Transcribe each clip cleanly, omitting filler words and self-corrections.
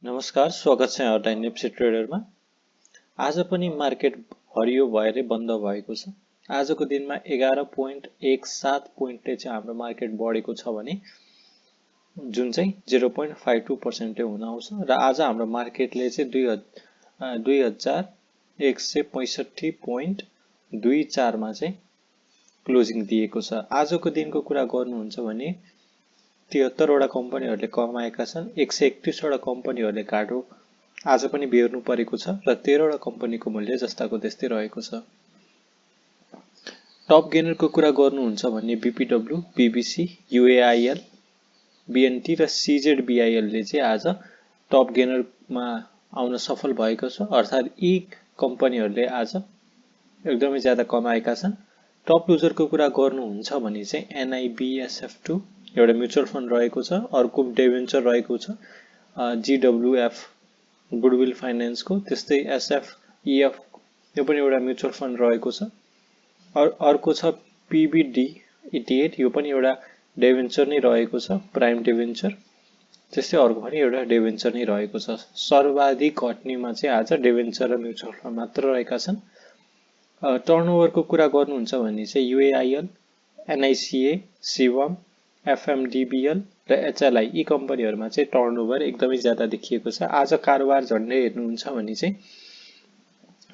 नमस्कार, स्वागत छ यहाँलाई नेप्से ट्रेडरमा। आज पनि मार्केट हरियो भएर बन्द भएको छ। आजको दिनमा 11.17 पोइन्टले चाहिँ हाम्रो मार्केट बढेको छ भने जुन चाहिँ 0.52% हुन आउँछ र आज हाम्रो मार्केटले चाहिँ 2165.24 मा चाहिँ क्लोजिङ दिएको छ। आजको दिनको कुरा गर्नुहुन्छ भने 73 वटा कम्पनीहरूले कमाएका छन्, 131 वटा कम्पनीहरूले घाटो आज पनि बेहोर्नु परेको छ र 13 वटा कम्पनीको मूल्य जस्ताको त्यस्तै रहेको छ। टप गेनरको कुरा गर्नुहुन्छ भने बीपीडब्ल्यू, बीबीसी, यूएआईएल, बीएनटी र सीजेडबीआईएल ले चाहिँ आज टप गेनरमा आउन सफल भएको छ, अर्थात् यी कम्पनीहरूले आज एकदमै ज्यादा कमाएका छन्। टप लुजरको कुरा गर्नुहुन्छ भने चाहिँ एनआईबीएसएफ2 एउटा म्युचुअल फन्ड रहेको छ, अर्को डेभेन्चर रहेको छ जीडब्ल्यूएफ गुडविल फाइनान्सको, त्यस्तै एसएफईएफ यो पनि एउटा म्युचुअल फन्ड रहेको छ। अर्को छ पीबीडी 88 यो पनि एउटा डेभेन्चर नै रहेको छ, प्राइम डेभेन्चर। त्यस्तै अर्को पनि एउटा डेभेन्चर नै रहेको छ। सर्वाधिक घट्नेमा चाहिँ आज डेभेन्चर र म्युचुअल फन्ड मात्र रहेका छन्। टर्नओभरको कुरा गर्नुहुन्छ भने चाहिँ यूएआईएल, एनआईसीए, शिवम, एफएमडीबीएल र एचएलआई यी कम्पनीहरुमा चाहिँ टर्नओभर एकदमै ज्यादा देखिएको छ। आज कारोबार झन्डै हेर्नुहुन्छ भने चाहिँ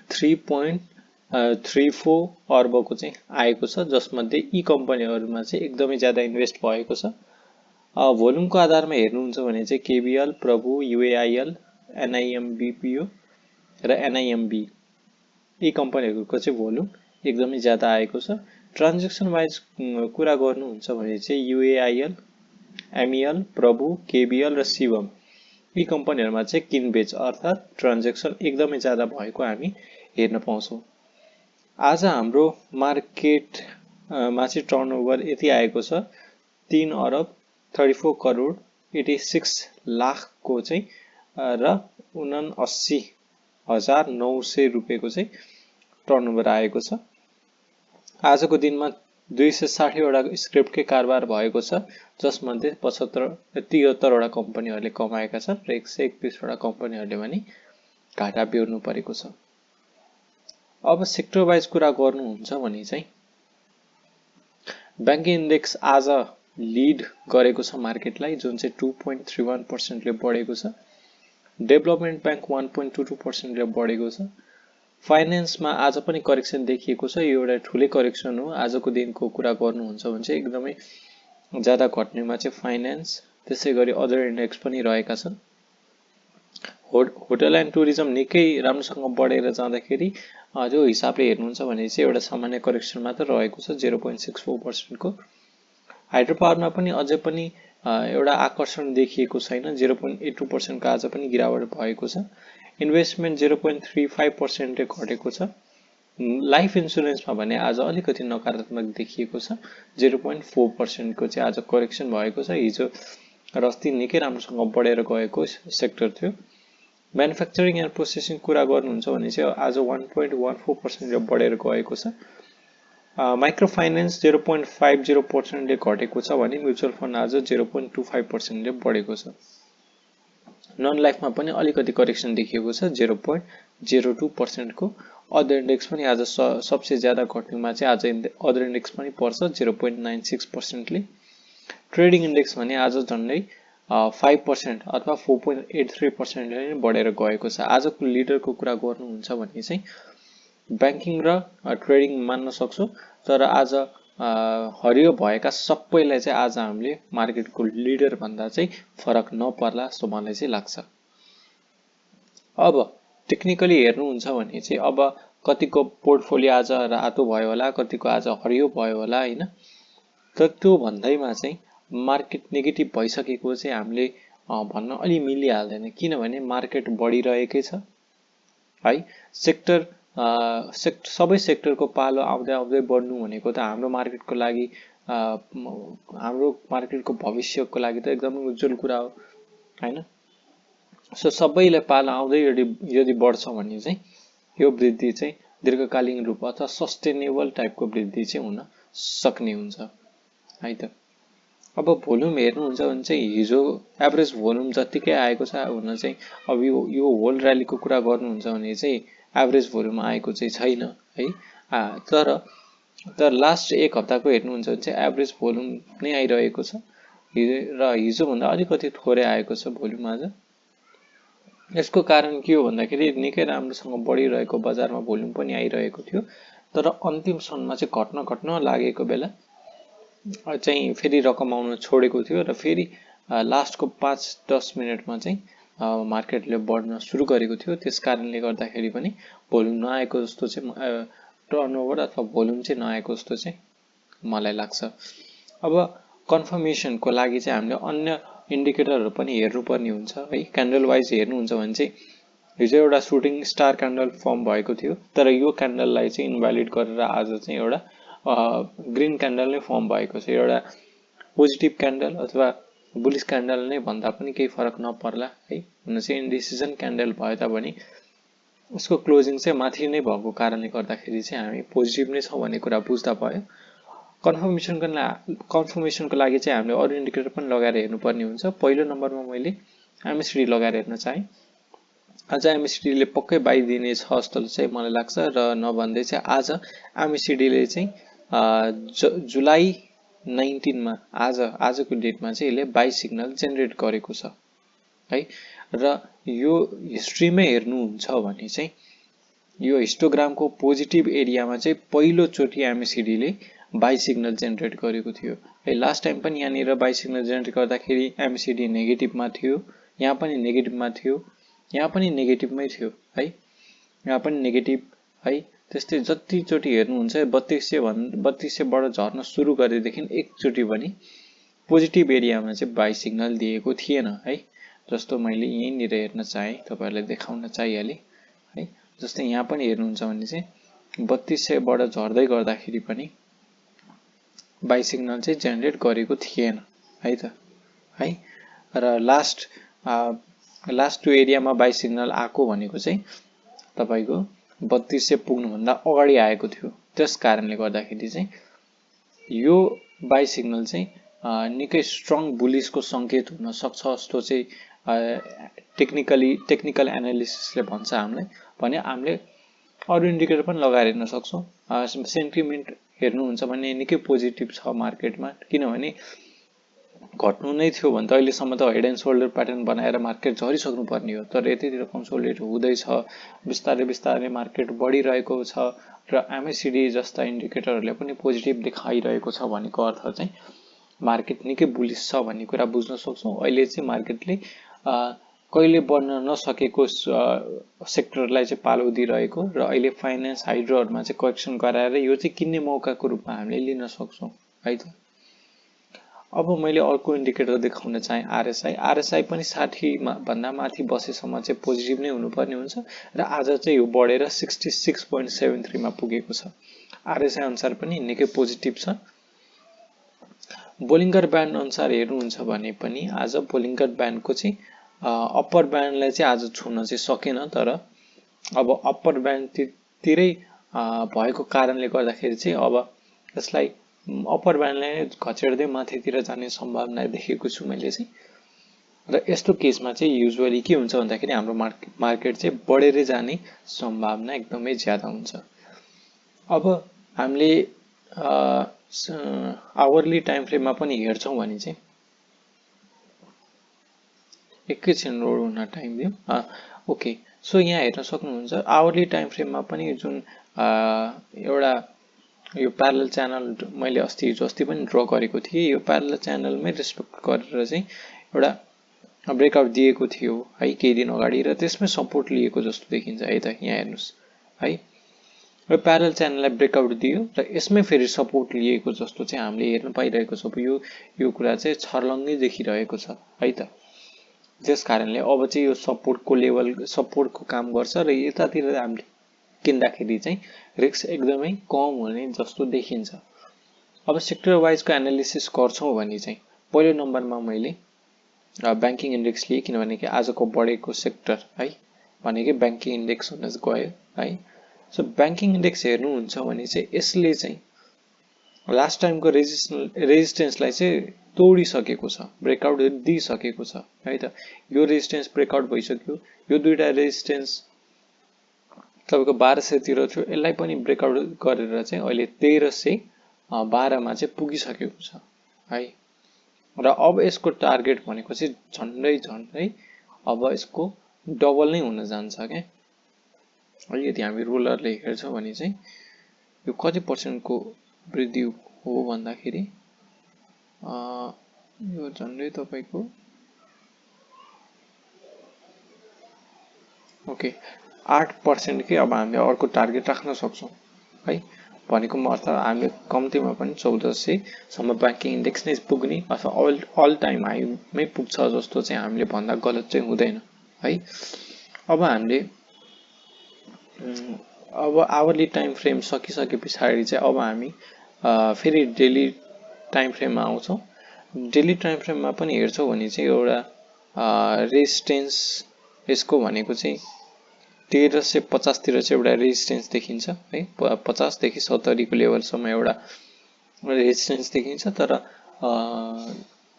3.34 अर्बको चाहिँ आएको छ, जसमध्ये यी कम्पनीहरुमा चाहिँ एकदमै ज्यादा इन्भेस्ट भएको छ। भोल्युमको आधारमा हेर्नुहुन्छ भने चाहिँ केबीएल, प्रभु, यूएआईएल, एनआईएमबीपीओ र एनआईएमबी यी कम्पनीहरुको चाहिँ भोल्युम एकदमै ज्यादा आएको छ। ट्रान्ज्याक्सन वाइज कुरा गर्नुहुन्छ भने चाहिँ यूएआईएल, एमईएल, प्रभु, केबीएल र शिवम यी कम्पनीहरुमा चाहिँ किनबेच अर्थात् ट्रान्ज्याक्सन एकदमै ज्यादा भएको हामी हेर्न पाउँछौं। आज हाम्रो मार्केटमा चाहिँ टर्नओभर यति आएको छ 3 अरब 34 करोड 86 लाखको चाहिँ र 79,900 रुपैयाँको चाहिँ टर्नओभर आएको छ। आजको दिनमा 260 वटा स्क्रिप्टकै कारोबार भएको छ, जसमध्ये 73 वटा कम्पनीहरूले कमाएका छन् र 131 वटा कम्पनीहरूले पनि घाटा बेहोर्नु परेको छ। अब सेक्टर वाइज कुरा गर्नुहुन्छ भने चाहिँ बैंकिङ इन्डेक्स आज लिड गरेको छ मार्केटलाई, जुन चाहिँ 2.31% ले बढेको छ। डेभलपमेन्ट बैंक 1.22% ले बढेको छ। फाइनान्समा आज पनि करेक्सन देखिएको छ, यो एउटा ठूलै करेक्सन हो। आजको दिनको कुरा गर्नुहुन्छ भने चाहिँ एकदमै ज्यादा घट्नेमा चाहिँ फाइनान्स, त्यसैगरी अदर इन्डेक्स पनि रहेका छन्। होटल एन्ड टुरिज्म निकै राम्रोसँग बढेर जाँदाखेरि त्यो हिसाबले हेर्नुहुन्छ भने चाहिँ एउटा सामान्य करेक्सन मात्र रहेको छ 0.64% को। हाइड्रो पावरमा पनि अझै पनि एउटा आकर्षण देखिएको छैन, 0.82% को आज पनि गिरावट भएको छ। इन्भेस्टमेन्ट 0.35% ले घटेको छ। लाइफ इन्स्योरेन्समा भने आज अलिकति नकारात्मक देखिएको छ, 0.4% को चाहिँ आज करेक्सन भएको छ। हिजो र अस्ति निकै राम्रोसँग बढेर गएको सेक्टर थियो। म्यानुफ्याक्चरिङ एन्ड प्रोसेसिङ कुरा गर्नुहुन्छ भने चाहिँ आज 1.14% ले बढेर गएको छ। माइक्रो फाइनान्स 0.50% ले घटेको छ भने म्युचुअल फन्ड आज 0.25% ले बढेको छ। नन लाइफमा पनि अलिकति करेक्सन देखिएको छ 0.02% को। अदर इन्डेक्स पनि आज सबसे ज्यादा घट्नेमा चाहिँ आज अदर इन्डेक्स पनि पर्छ 0.96% ले। ट्रेडिङ इन्डेक्स भने आज झन्डै 5% अथवा 4.83% ले बढेर गएको छ। आजको लिडरको कुरा गर्नुहुन्छ भने चाहिँ बैंकिङ र ट्रेडिङ मान्न सक्छौं, तर आज हरियो भएका सबैलाई चाहिँ आज हामीले मार्केटको लिडर भन्दा चाहिँ फरक नपर्ला जस्तो मलाई चाहिँ लाग्छ। अब टेक्निकली हेर्नुहुन्छ भने चाहिँ अब कतिको पोर्टफोलियो आज रातो भयो होला, कतिको आज हरियो भयो होला हैन। तर त्यो भन्दैमा चाहिँ मार्केट नेगेटिभ भइसकेको चाहिँ हामीले भन्न अलि मिलिहाल्दैन, किनभने मार्केट बढिरहेकै छ है। सबै सेक्टरको पालो आउँदै आउँदै बढ्नु भनेको त हाम्रो मार्केटको लागि हाम्रो मार्केटको भविष्यको लागि त एकदमै उज्जवल कुरा हो हैन। सो सबैले पालो आउँदै यदि बढ्छ भने चाहिँ यो वृद्धि चाहिँ दीर्घकालीन रूप अथवा सस्टेनेबल टाइपको वृद्धि चाहिँ हुन सक्ने हुन्छ है त। अब भोल्युम हेर्नुहुन्छ भने चाहिँ हिजो एभरेज भोल्युम जतिकै आएको छ हुन चाहिँ अब यो होल र्यालीको कुरा गर्नुहुन्छ भने चाहिँ एभरेज भोल्युम आएको चाहिँ छैन है। तर लास्ट एक हप्ताको हेर्नुहुन्छ भने चाहिँ एभरेज भोल्युम नै आइरहेको छ र हिजोभन्दा अलिकति थोरै आएको छ भोल्युम आज। यसको कारण के हो भन्दाखेरि निकै राम्रोसँग बढिरहेको बजारमा भोल्युम पनि आइरहेको थियो, तर अन्तिम क्षणमा चाहिँ घट्न लागेको बेला चाहिँ फेरि रकम आउन छोडेको थियो र फेरि लास्टको 5-10 मिनटमा चाहिँ मार्केटले बढ्न सुरु गरेको थियो। त्यस कारणले गर्दाखेरि पनि भोल्युम नआएको जस्तो चाहिँ टर्नओभर अथवा भोल्युम चाहिँ नआएको जस्तो चाहिँ मलाई लाग्छ। अब कन्फर्मेसनको लागि चाहिँ हामीले अन्य इन्डिकेटरहरू पनि हेर्नुपर्ने हुन्छ है। क्यान्डल वाइज हेर्नुहुन्छ भने चाहिँ हिजो एउटा सुटिङ स्टार क्यान्डल फर्म भएको थियो, तर यो क्यान्डललाई चाहिँ इन्भ्यालिड गरेर आज चाहिँ एउटा ग्रीन क्यान्डल नै फर्म भएको छ। एउटा पोजिटिभ क्यान्डल अथवा बुलिस क्यान्डल नै भन्दा पनि केही फरक नपर्ला है। हुन चाहिँ इन्डिसिजन क्यान्डल भए तापनि उसको क्लोजिङ चाहिँ माथि नै भएको कारणले गर्दाखेरि चाहिँ हामी पोजिटिभ नै छौँ भन्ने कुरा बुझ्दा भयो। कन्फर्मेसनको लागि चाहिँ हामीले अरू इन्डिकेटर पनि लगाएर हेर्नुपर्ने हुन्छ। पहिलो नम्बरमा मैले एमएसडी लगाएर हेर्न चाहेँ। आज एमएसडीले पक्कै बाई दिने छ जस्तो चाहिँ मलाई लाग्छ र नभन्दै चाहिँ आज एमएसडीले चाहिँ जुलाई 19मा आजको डेटमा चाहिँ यसले बाई सिग्नल जेनेरेट गरेको छ है। र यो हिस्ट्रीमै हेर्नुहुन्छ भने चाहिँ यो हिस्टोग्रामको पोजिटिभ एरियामा चाहिँ पहिलोचोटि एमएसडीले बाई सिग्नल जेनेरेट गरेको थियो है। लास्ट टाइम पनि यहाँनिर बाई सिग्नल जेनेरेट गर्दाखेरि एमएसडी नेगेटिभमा थियो, यहाँ पनि नेगेटिभमा थियो, यहाँ पनि नेगेटिभमै थियो है, यहाँ पनि नेगेटिभ है। त्यस्तै जतिचोटि हेर्नुहुन्छ 3200बाट झर्न सुरु गरेदेखि एकचोटि पनि पोजिटिभ एरियामा चाहिँ बाई सिग्नल दिएको थिएन है। जस्तो मैले यहीँनिर हेर्न चाहेँ, तपाईँहरूलाई देखाउन चाहिहालेँ है। जस्तै यहाँ पनि हेर्नुहुन्छ भने चाहिँ 3200बाट झर्दै गर्दाखेरि पनि बाई सिग्नल चाहिँ जेनेरेट गरेको थिएन है त है। र लास्ट त्यो एरियामा बाई सिग्नल आएको भनेको चाहिँ तपाईँको 3200 पुग्नुभन्दा अगाडि आएको थियो। त्यस कारणले गर्दाखेरि चाहिँ यो बाई सिग्नल चाहिँ निकै स्ट्रङ बुलिसको सङ्केत हुन सक्छ जस्तो चाहिँ टेक्निकल एनालिसिसले भन्छ हामीलाई। भने हामीले अरू इन्डिकेटर पनि लगाएर हेर्न सक्छौँ। सेन्टिमेन्ट हेर्नुहुन्छ भने निकै पोजिटिभ छ मार्केटमा, किनभने घट्नु नै थियो भने त अहिलेसम्म त हेड एन्ड सोल्डर प्याटर्न बनाएर मार्केट झरिसक्नु पर्ने हो, तर यतितिर कन्सोलिडेट हुँदैछ, बिस्तारै मार्केट बढिरहेको छ र एमएसडी जस्ता इन्डिकेटरहरूले पनि पोजिटिभ देखाइरहेको छ भनेको अर्थ चाहिँ मार्केट निकै बुलिस छ भन्ने कुरा बुझ्न सक्छौँ। अहिले चाहिँ मार्केटले कहिले बढ्न नसकेको सेक्टरलाई चाहिँ पालो दिइरहेको र अहिले फाइनेन्स हाइड्रोहरूमा चाहिँ करेक्सन गराएर यो चाहिँ किन्ने मौकाको रूपमा हामीले लिन सक्छौँ है त। अब मैले अर्को इन्डिकेटर देखाउन चाहेँ आरएसआई पनि 60 भन्दा माथि बसेसम्म चाहिँ पोजिटिभ नै हुनुपर्ने हुन्छ र आज चाहिँ यो बढेर 66.73 मा पुगेको छ। आरएसआई अनुसार पनि निकै पोजिटिभ छ। बोलिङ्गर ब्यान्ड अनुसार हेर्नुहुन्छ भने पनि आज बोलिङ्गर ब्यान्डको चाहिँ अप्पर ब्यान्डलाई चाहिँ आज छुन चाहिँ सकेन, तर अब अप्पर ब्यान्डतिरै भएको कारणले गर्दाखेरि चाहिँ अब यसलाई अप्पर ब्यान्डलाई घचेड्दै माथितिर जाने सम्भावना देखेको छु मैले चाहिँ। र यस्तो केसमा चाहिँ युजुअली के हुन्छ भन्दाखेरि हाम्रो मार्केट चाहिँ बढेरै जाने सम्भावना एकदमै ज्यादा हुन्छ। अब हामीले आवरली टाइम फ्रेममा पनि हेर्छौँ भने चाहिँ एकैछिन लोड हुन टाइम दियो। ओके, सो यहाँ हेर्न सक्नुहुन्छ आवरली टाइम फ्रेममा पनि जुन एउटा यो प्यारलल च्यानल मैले अस्ति पनि ड्र गरेको थिएँ, यो प्यारलल च्यानलमै रेस्पेक्ट गरेर चाहिँ एउटा ब्रेकआउट दिएको थियो है केही दिन अगाडि, र त्यसमै सपोर्ट लिएको जस्तो देखिन्छ है त। यहाँ हेर्नुहोस् है, यो प्यारलल च्यानललाई ब्रेकआउट दियो र यसमै फेरि सपोर्ट लिएको जस्तो चाहिँ हामीले हेर्न पाइरहेको छ। यो कुरा चाहिँ छर्लङ्गै देखिरहेको छ है त। त्यस कारणले अब चाहिँ यो सपोर्टको काम गर्छ र यतातिर हामीले किन्दाखेरि चाहिँ रिस्क एकदमै कम हुने जस्तो देखिन्छ। अब सेक्टर वाइजको एनालिसिस गर्छौँ भने चाहिँ पहिलो नम्बरमा मैले ब्याङ्किङ इन्डेक्स लिएँ, किनभने कि आजको बढेको सेक्टर है भनेकै ब्याङ्किङ इन्डेक्स हुन गयो है। सो ब्याङ्किङ इन्डेक्स हेर्नुहुन्छ भने चाहिँ यसले चाहिँ लास्ट टाइमको रेजिस्टेन्सलाई चाहिँ तोडिसकेको छ, ब्रेकआउट दिइसकेको छ है त। यो रेजिस्टेन्स ब्रेकआउट भइसक्यो, यो दुईटा रेजिस्टेन्स तपाईको 1200 तिर थियो, यसलाई पनि ब्रेकआउट गरेर चाहिँ अहिले 1312 मा चाहिँ पुगिसकेको छ है। र अब यसको टार्गेट भनेको चाहिँ झन्डै अब यसको डबल नै हुन जान्छ के। यदि हामी रोलरले हेर्छौं भने चाहिँ यो कति पर्सेन्टको वृद्धि हो भन्दाखेरि यो झन्डै तपाईको ओके 8% के अब हामीले अर्को टार्गेट राख्न सक्छौं है। भनेको मतलब हामीले कम्तीमा पनि 1400 सम्म बैंकिङ इन्डेक्स नै पुग्ने अथवा अल टाइम हाईमै पुग्छ जस्तो चाहिँ हामीले भन्दा गलत चाहिँ हुँदैन है। अब हामीले अब आवरली टाइम फ्रेम सकिसके पछाडी चाहिँ अब हामी फेरि डेली टाइम फ्रेममा आउँछौं। डेली टाइम फ्रेममा पनि हेर्छौं भने चाहिँ एउटा रेजिस्टेन्स यसको भनेको चाहिँ 1350 तिर चाहिँ एउटा रेजिस्टेन्स देखिन्छ है। 50 देखि 70 को लेभलसम्म एउटा रेजिस्टेन्स देखिन्छ। तर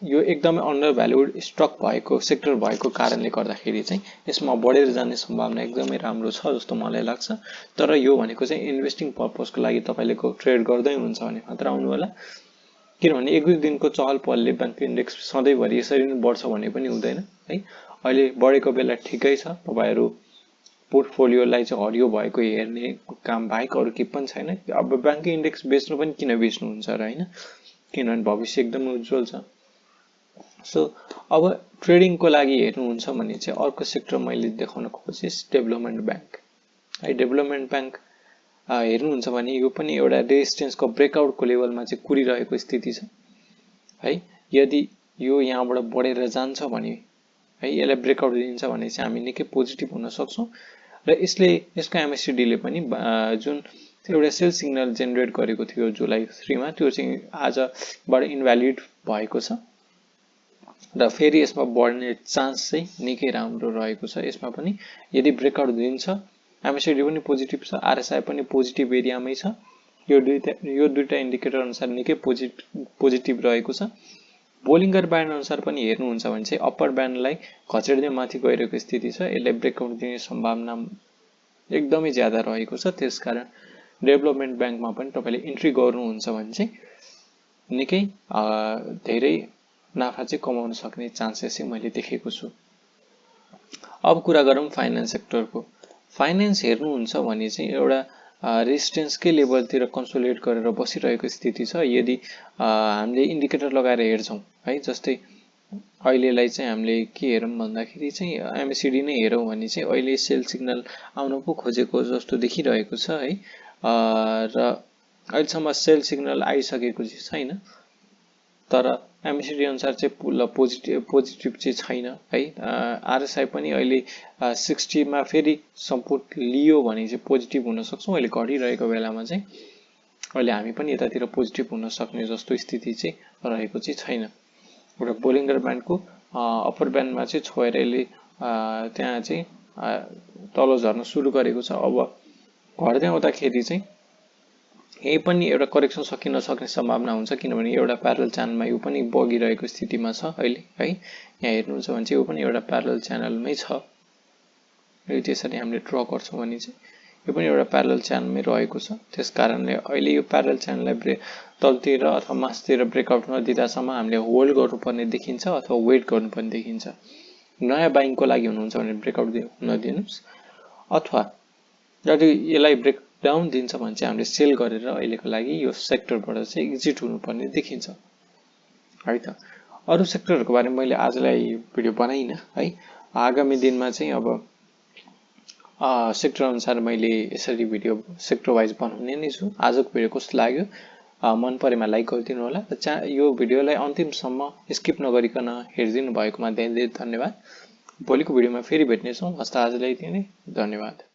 यो एकदमै अन्डर भ्यालुड स्टक भएको सेक्टर भएको कारणले गर्दाखेरि चाहिँ यसमा बढेर जाने सम्भावना एकदमै राम्रो छ जस्तो मलाई लाग्छ। तर यो भनेको चाहिँ इन्भेस्टिङ पर्पसको लागि तपाईले ट्रेड गर्दै हुन्छ भने मात्र आउनु होला, किनभने एक दुई दिनको चहल पहलले बैंक इन्डेक्स सधैँभरि यसरी नै बढ्छ भने पनि हुँदैन है। अहिले बढेको बेला ठिकै छ, तपाईहरु पोर्टफोलियोलाई चाहिँ हरियो भएको हेर्ने काम बाहेक अरु के पनि छैन। अब बैंक इन्डेक्स बेच्नु पनि किन बेच्नुहुन्छ र हैन, किनभने भविष्य एकदमै उज्जवल छ। सो अब ट्रेडिङको लागि हेर्नुहुन्छ भने चाहिँ अर्को सेक्टर मैले देखाउन खोजेँ डेभलपमेन्ट बैंक है। डेभलपमेन्ट बैंक हेर्नुहुन्छ भने यो पनि एउटा रेजिस्टेन्सको ब्रेकआउटको लेभलमा चाहिँ कुरिरहेको स्थिति छ है। यदि यो यहाँबाट बढेर जान्छ भने है, यसलाई ब्रेकआउट दिन्छ भने चाहिँ हामी निकै पोजिटिभ हुन सक्छौं। र यसले यसको एमएससीडी ले पनि जुन एउटा सेल सिग्नल जेनेरेट गरेको थियो जुलाई 3 मा, त्यो चाहिँ आजबाट इनभ्यालिड भएको छ र फेरि यसमा बढ्ने चान्स चाहिँ निकै राम्रो रहेको छ। यसमा पनि यदि ब्रेकआउट दिन्छ एमएससीडी पनि पोजिटिभ छ, आरएसआई पनि पोजिटिभ एरियामै छ। यो दुईटा इन्डिकेटर अनुसार निकै पोजिटिभ रहेको छ। बोलिङ्गर ब्यान्ड अनुसार पनि हेर्नुहुन्छ भने चाहिँ अप्पर ब्यान्डलाई घचेड्दै माथि गइरहेको स्थिति छ। यसले ब्रेकआउट दिने सम्भावना एकदमै ज्यादा रहेको छ। त्यसकारण डेभलपमेन्ट बैंकमा पनि तपाईले इन्ट्री गर्नुहुन्छ भने चाहिँ निकै धेरै नाफा चाहिँ कमाउन सक्ने चान्सेस चाहिँ मैले देखेको छु। अब कुरा गरौँ फाइनान्स सेक्टरको। फाइनान्स हेर्नुहुन्छ भने चाहिँ एउटा रेजिस्टेन्सकै लेभलतिर कन्सोलिडेट गरेर बसिरहेको स्थिति छ। यदि हामीले इन्डिकेटर लगाएर हेर्छौं है, जस्तै अहिलेलाई चाहिँ हामीले के हेरौं भन्दाखेरि चाहिँ एमएससीडी नै हेरौं भने चाहिँ अहिले सेल सिग्नल आउन पो खोजेको जस्तो देखिरहेको छ है। र अहिलेसम्म सेल सिग्नल आइसकेको चाहिँ छैन, तर एमएससीडी अनुसार चाहिँ पोजिटिभ चाहिँ छैन है। आरएसआई पनि अहिले 60 मा फेरि सपोर्ट लियो भने चाहिँ पोजिटिभ हुन सक्छौं। अहिले घटिरहेको बेलामा चाहिँ अहिले हामी पनि यतातिर पोजिटिभ हुन सक्ने जस्तो स्थिति चाहिँ रहेको चाहिँ छैन। एउटा बोलिङ्गर ब्यान्डको अप्पर ब्यान्डमा चाहिँ छोएर यसले त्यहाँ चाहिँ तल झर्न सुरु गरेको छ। अब घट्दै आउँदाखेरि चाहिँ यही पनि एउटा करेक्सन सकिन सक्ने सम्भावना हुन्छ, किनभने एउटा प्यारलल च्यानलमा यो पनि बगिरहेको स्थितिमा छ अहिले है। यहाँ हेर्नुहुन्छ भने चाहिँ यो पनि एउटा प्यारलल च्यानलमै छ। यो त्यसरी हामीले ड्र गर्छौं भने चाहिँ यो पनि एउटा प्यारलल च्यानलमै रहेको छ। त्यसकारणले अहिले यो प्यारलल च्यानललाई तलतिर अथवा मासतिर ब्रेकआउट नदिँदासम्म हामीले होल्ड गर्नुपर्ने देखिन्छ अथवा वेट गर्नुपर्ने देखिन्छ। नयाँ बाइङको लागि हुनुहुन्छ भने ब्रेकआउट नदिनुस्, अथवा यदि यसलाई ब्रेक डाउन दिन्छ भने चाहिँ हामीले सेल गरेर अहिलेको लागि यो सेक्टरबाट चाहिँ एक्जिट हुनुपर्ने देखिन्छ है त। अरु सेक्टरहरुको बारेमा मैले आजलाई भिडियो बनाइन है। आगामी दिनमा चाहिँ अब सेक्टर अनुसार मैले यसरी भिडियो सेक्टर वाइज बनाउने नै छु। आजको भिडियो कस्तो लाग्यो मन परेमा लाइक गरिदिनु होला। यो भिडियोलाई अन्तिमसम्म स्किप नगरिकन हेरिदिनु भएकोमा धेरै धेरै धन्यवाद। भोलिको भिडियोमा फेरि भेट्ने छौं। हस्त आजलाई यति नै, धन्यवाद।